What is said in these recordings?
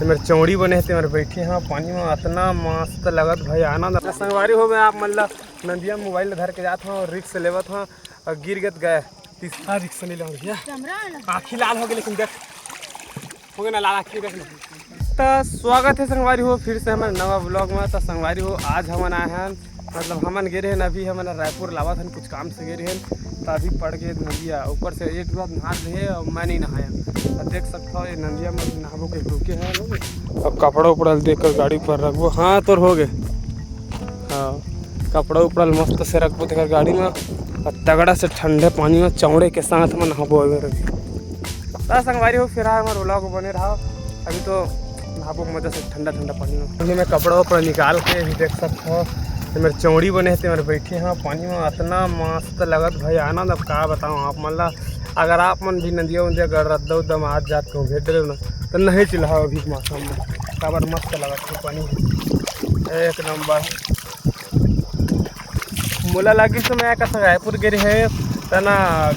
तो मेरे चौड़ी बने थे मेरे बैठे हाँ पानी में इतना मस्त लगत भाई आनंद। संगवारी हो गया आप मतलब नदिया मोबाइल धर के जाता हूँ रिक्स लेवत हूँ और गिर गए तीसरा रिक्स नहीं लग गया आँखी लाल हो गई लेकिन देख हो गया ना लाल आँखी देख। तो स्वागत है संगवारी हो फिर से हमारे नवा ब्लॉग में। तो संगवारी हो आज हम आए हैं मतलब हमन गे रहे हैं अभी हमारा रायपुर लावा था कुछ काम से गे रहे हैं तो अभी पड़ गए नदिया ऊपर से एक बार नहा रहे और मैं नहीं नहाया। तो देख सकता हो ये नदिया में नहाबो के रुके हैं अब कपड़ा उपड़ा देख कर गाड़ी पर रखबो। हाँ तो हो गए हाँ कपड़ा उपड़ा मस्त से रखबो देकर गाड़ी में और तगड़ा से ठंडे पानी में चौड़े के साथ में नहाबो अगर तो संगवारी हो फिर हमारे ब्लॉग बने रहा। अभी तो नहाबो मजा से ठंडा ठंडा पानी में अभी मैं कपड़ा उपड़ा निकाल के भी देख सकता हो तो मेरे चौड़ी बने थे मेरे बैठे हाँ पानी में इतना मस्त लगत भाई आनंद। अब क्या बताऊँ आप मतलब अगर आप मन भी नदिया उदिया गड़ रद्दा उद्दम आज जात को भेज रहे हो ना तो नहीं चिल्लाओ अभी मौसम में काबर मस्त लगत है पानी एक नंबर। मोला लगी तो मैं कैसा रायपुर गिर है तो ना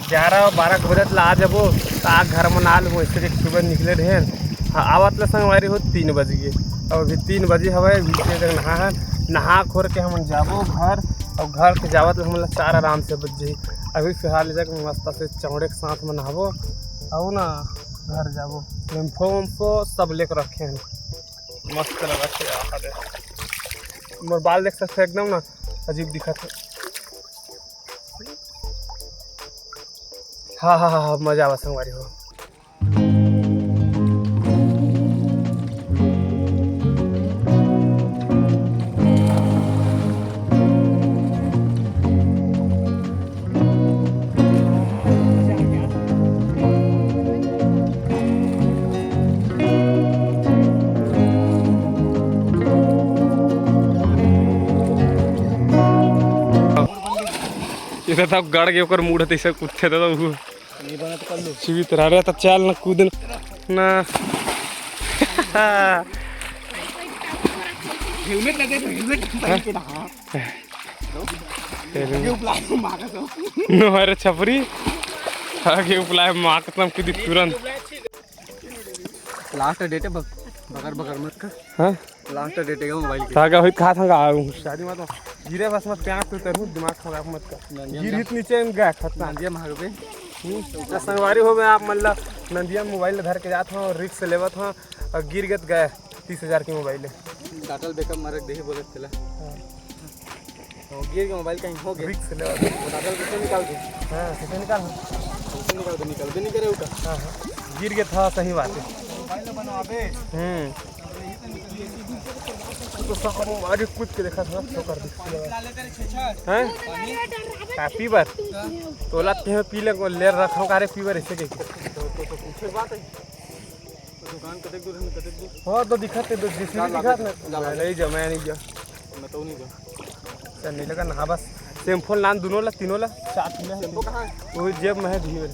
11-12 बजे ला जाबो तो आ घर में ना लूँ इससे सुबह निकले रहे हाँ आवत ल संगवारी हो 3 बज गए और अभी 3 बजे हवा बीच में नहा खोर के हम जाबो घर और घर के जावत हम 4 आराम से बज जाई। अभी फिलहाल जाकर मस्त से चौड़े के साथ में नहाबो और ना घर जाबो एम्फो सब लेकर रखे हैं मस्त लगा मोर बाल देख सकते एकदम ना अजीब दिखत है। हाँ मजा आवा संगवारी हो। इधर तब गड़ के ओकर मूड है कुत्ते तो नहीं बना तो कर लो सीवित रह तो चल ना कूद ना हेलमेट लगे तो हेलमेट पहन के नहा नो अरे छपरी आगे उपलाय मां खत्म की तुरंत लास्ट डेट है बगर मत कर। हां लास्ट डेट है मोबाइल की धागा होई कहा था शादी में तो गिरे बस मत प्यास तो तरहु दिमाग खराब मत कर गिर हित नीचे में गया खतना नदिया मार पे तो संगवारी हो गया आप मतलब नदिया मोबाइल धर के जाता हूँ रिक्स लेवत हूँ और गिर गए 30,000 की मोबाइल डाटल बेकअप मारे दे बोले चला तो गिर के मोबाइल कहीं हो गया रिक्स लेवत डाटल कैसे निकाल दे। हाँ कैसे निकाल दे नहीं करे उठा हाँ गिर गया था सही बात है मोबाइल बनवाबे तो सब आगे कूद के देखा था तो कर दी हैं काफी बार तोला के पी ले रखा कारे पीवर ऐसे के तो पूछे बात है दुकान कते दूर हां तो दिखाते तो जिसने दिखा ना नहीं जमा नहीं जा मैं तो नहीं जा चल नहीं लगा ना बस शैम्पू लान दोनों ला तीनों ला साथ में शैम्पू कहां वो जेब में है धीरे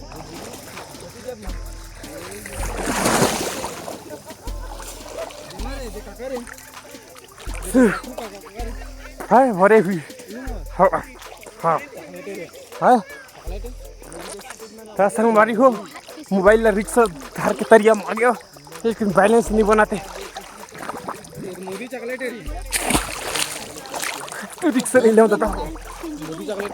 हाय भरे भी हाँ हाँ हाँ संगवारी हो मोबाइल रिक्शा घर के तरिया में आ गया लेकिन बैलेंस नहीं बनाते मोदी चॉकलेट है रिक्शा नहीं ले होता मोदी चॉकलेट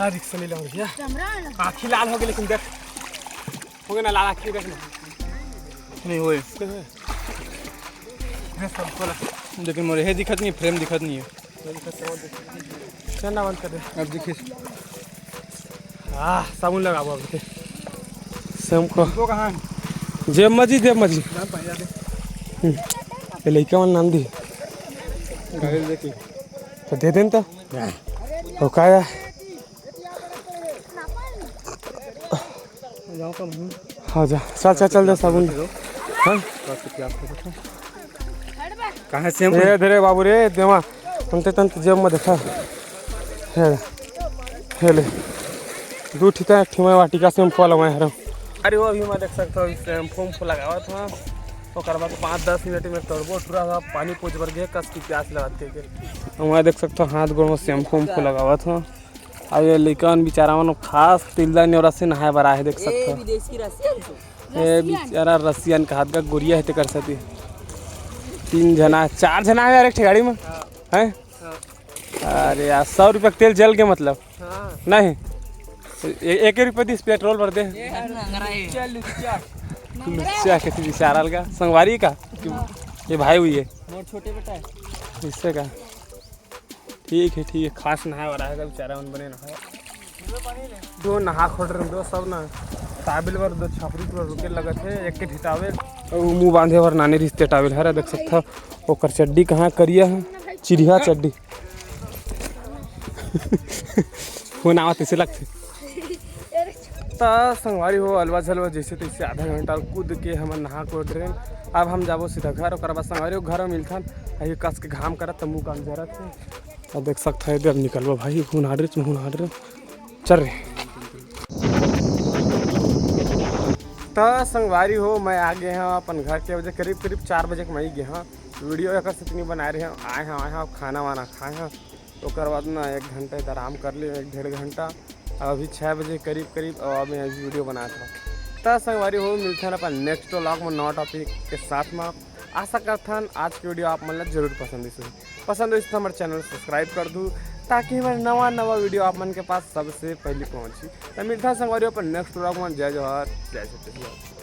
हाँ रिक्शा नहीं ले गया आँखी लाल हो गई लेकिन देख हो गया ना लाल आँखी देख नहीं हुए खोला लेकिन मोरे है दिखत नहीं फ्रेम दिखत नहीं है चलना बंद कर दे अब देखिए हाँ साबुन लगा अब शाम को कहाँ जेब मजी ये लड़का वाला नाम दी देखिए तो दे दें तो का हाँ जा चल जा साबुन हाँ कहाँ से धीरे धीरे बाबू रे देवा तंते तंते जेब में देखा हेले 2 ठीका ठिमा वाटिका शैम्पू वाला मैं हर अरे वो अभी मैं देख सकता हूँ शैम्पू लगावा था और बाद 5-10 मिनट में तड़बो थोड़ा सा पानी पोछ भर गए कस की प्यास लगाते वहाँ देख सकते हो हाथ गोड़ में शैम्पू उम्पू लगावत हो। अब ये लइकन बेचारा मन खास तिलदा न्योरा से नहाए बर आए देख सकते हो। ये बेचारा रसियन का हाथ का गुड़िया है कर सकती 3 जना 4 जना है यार एक गाड़ी में है। अरे यार 100 रुपये तेल जल के मतलब नहीं 1 रुपये दिस पेट्रोल भर दे लुच्चा किसी बेचारा का संगवारी का ये भाई हुई है छोटे बेटा है इससे का ठीक है खास नहाए वाला है बेचारा उन बने नहाए दो नहा खोल रहे दो सब ना टाबिल वर दो छापरी पर रुके लगे थे एक के टावेल और मुंह बांधे वर नानी रिश्ते टावेल है देख सकता ओकर चड्डी कहाँ करिया है चिड़िया चड्डी फोन आवत ऐसे लगते संगवारी हो अलवा झलवा जैसे तैसे आधा घंटा कूद के हम नहा को ट्रेन अब हम जाबो सीधा घर और बाद संगवारी हो घर में मिलता है कस के घाम करत मुँह काम जरत है और देख सकते है इधर निकलबो भाई खून हाड़ रहे चल रहे तो संगवारी हो मैं आ गए हैं अपन घर के बजे करीब 4 बजे के मैं गए हाँ वीडियो एक इतनी बना रहे हैं आए हैं खाना वाना खाए हैं तो बाद ना 1 घंटा इधर आराम कर लिए 1-1.5 घंटा अभी 6 बजे करीब और अब मैं वीडियो बनाया था तो संगवारी हो मिलते हैं अपन नेक्स्ट व्लॉग में नया टॉपिक के साथ में आशा करता हूँ आज की वीडियो आप मतलब जरूर पसंद हो तो हमारे चैनल सब्सक्राइब कर दूँ ताकि हमारे नवा वीडियो आप मन के पास सबसे पहले पहुँची तो मिलता है संगवारी अपन नेक्स्ट व्लॉग में जय जवाहर जय छत्तीसगढ़।